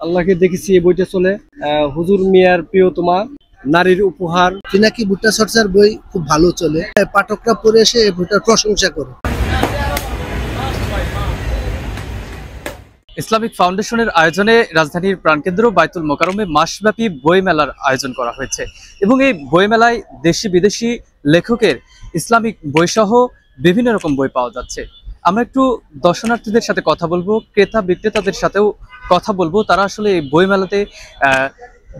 আল্লাহকে দেখেছি এই বইটা চলে। হুজুর মিয়ার প্রিয়তমা, নারীর উপহার। পিনাকি ভট্টাচার্যের বই খুব ভালো চলে, পাঠকরা পড়ে এসে এই বইটার প্রশংসা করে। ইসলামিক ফাউন্ডেশনের আয়োজনে রাজধানীর প্রাণকেন্দ্র বায়তুল মোকাররমে মাসব্যাপী বইমেলার আয়োজন করা হয়েছে এবং এই বইমেলায় দেশি বিদেশি লেখকের ইসলামিক বইসহ বিভিন্ন রকম বই পাওয়া যাচ্ছে। আমরা একটু দর্শনার্থীদের সাথে কথা বলবো, ক্রেতা বিক্রেতাদের সাথেও কথা বলবো, তারা আসলে এই বইমেলাতে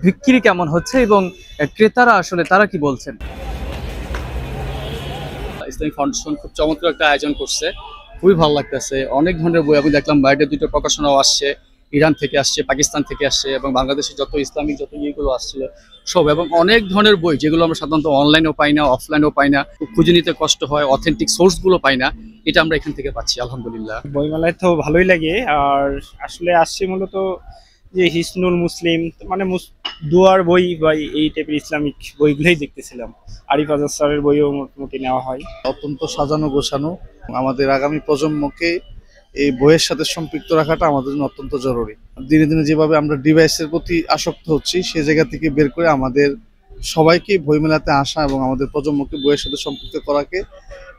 বিক্রি কেমন হচ্ছে এবং ক্রেতারা আসলে তারা কি বলছেন। ইসলামিক ফাউন্ডেশন খুব চমৎকার একটা আয়োজন করছে, খুবই ভালো লাগতেছে। অনেক ধরনের বই আমি দেখলাম, বাইরে দুটো প্রকাশনাও আসছে, ইরান থেকে আসছে, পাকিস্তান থেকে আসছে এবং বাংলাদেশের যত ইসলামিক যত ইয়েগুলো আসছিল সব, এবং অনেক ধরনের বই যেগুলো আমরা সাধারণত অনলাইনেও পাই না, অফলাইনেও পাই না, খুঁজে নিতে কষ্ট হয়, অথেন্টিক সোর্সগুলো পাই না, এটা আমরা এখান থেকে পাচ্ছি আলহামদুলিল্লাহ। বইমেলায় তো ভালোই লাগে। আর আসলে আসছে মূলত যে হিসনুল মুসলিম, মানে দুয়ার বই বা এই টাইপের ইসলামিক বইগুলোই দেখতেছিলাম। আরিফ আজাদ স্যারের বইও মোটামুটি নেওয়া হয়। অত্যন্ত সাজানো গোছানো, আমাদের আগামী প্রজন্মকে এই বইয়ের সাথে সম্পৃক্ত রাখাটা আমাদের জন্য অত্যন্ত জরুরি। দিনে দিনে যেভাবে আমরা ডিভাইসের প্রতি আসক্ত হচ্ছি, সে জায়গা থেকে বের করে আমাদের সবাইকে বইমেলাতে আসা এবং আমাদের প্রজন্মকে বইয়ের সাথে সম্পৃক্ত করাকে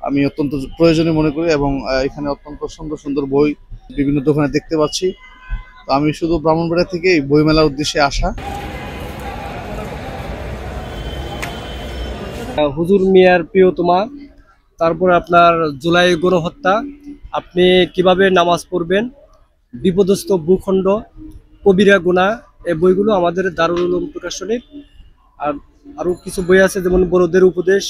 আমি অত্যন্ত প্রয়োজনীয় মনে করি। এবং এখানে অত্যন্ত সুন্দর সুন্দর বই বিভিন্ন দোকানে দেখতে পাচ্ছি। তো আমি শুধু ব্রাহ্মণবাড়িয়া থেকে এই বইমেলার উদ্দেশ্যে আসা। হুজুর মিয়ার প্রিয়তমা, তারপর আপনার জুলাই গণহত্যা, আপনি কিভাবে নামাজ পড়বেন, বিপদস্ত ভূখণ্ড, কবিরা গুনাহ, এই বইগুলো আমাদের দারুল উলুম প্রকাশনীর। আর আরো কিছু বই আছে, যেমন বড়দের উপদেশ,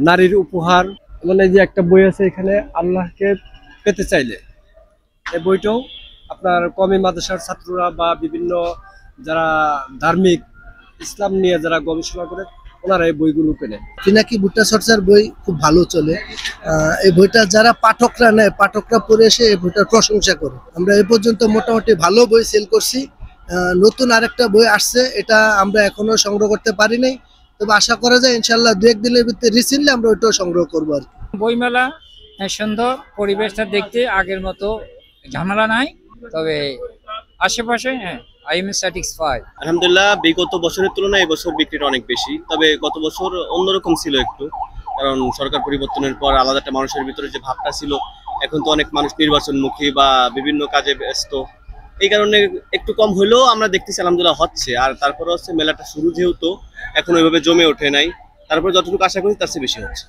নারীর উপহার, মানে যে একটা বই আছে এখানে আল্লাহকে পেতে চাইলে, এই বইটাও আপনার কওমি মাদ্রাসার ছাত্ররা বা বিভিন্ন যারা ধার্মিক ইসলাম নিয়ে যারা গবেষণা করে ওনারা এই বইগুলো কেনে। পিনাকি ভট্টাচার্যের বই খুব ভালো চলে। এই বইটা যারা পাঠকরা নেয়, পাঠকরা পড়ে এসে এই বইটার প্রশংসা করে। আমরা এ পর্যন্ত মোটামুটি ভালো বই সেল করছি। নতুন আরেকটা বই আসছে, এটা আমরা এখনো সংগ্রহ করতে পারি নাই, তবে আশা করা যায় ইনশাল্লাহ দু এক দিনের ভিতরে রিসেন্টলি আমরা ওইটাও সংগ্রহ করবো আর কি। বইমেলা সুন্দর, পরিবেশটা দেখতে আগের মতো ঝামেলা নাই, তবে আশেপাশে আই এম স্যাটিসফাইড। আলহামদুলিল্লাহ, বিগত বছরের তুলনায় এবছর বিক্রিটা অনেক বেশি, তবে গত বছর অন্যরকম ছিল একটু, কারণ সরকার পরিবর্তনের পর আলাদা একটা মানুষের ভিতরে যে ভাবটা ছিল, এখন তো অনেক মানুষ নির্বাচনমুখী বা বিভিন্ন কাজে ব্যস্ত, এই কারণে একটু কম হলেও আমরা দেখতেছি আলহামদুলিল্লাহ হচ্ছে। আর তারপরে হচ্ছে মেলাটা শুরু যেহেতু এখন ওইভাবে জমে ওঠে নাই, তারপরে যতটুকু আশা করি তার চেয়ে বেশি হচ্ছে।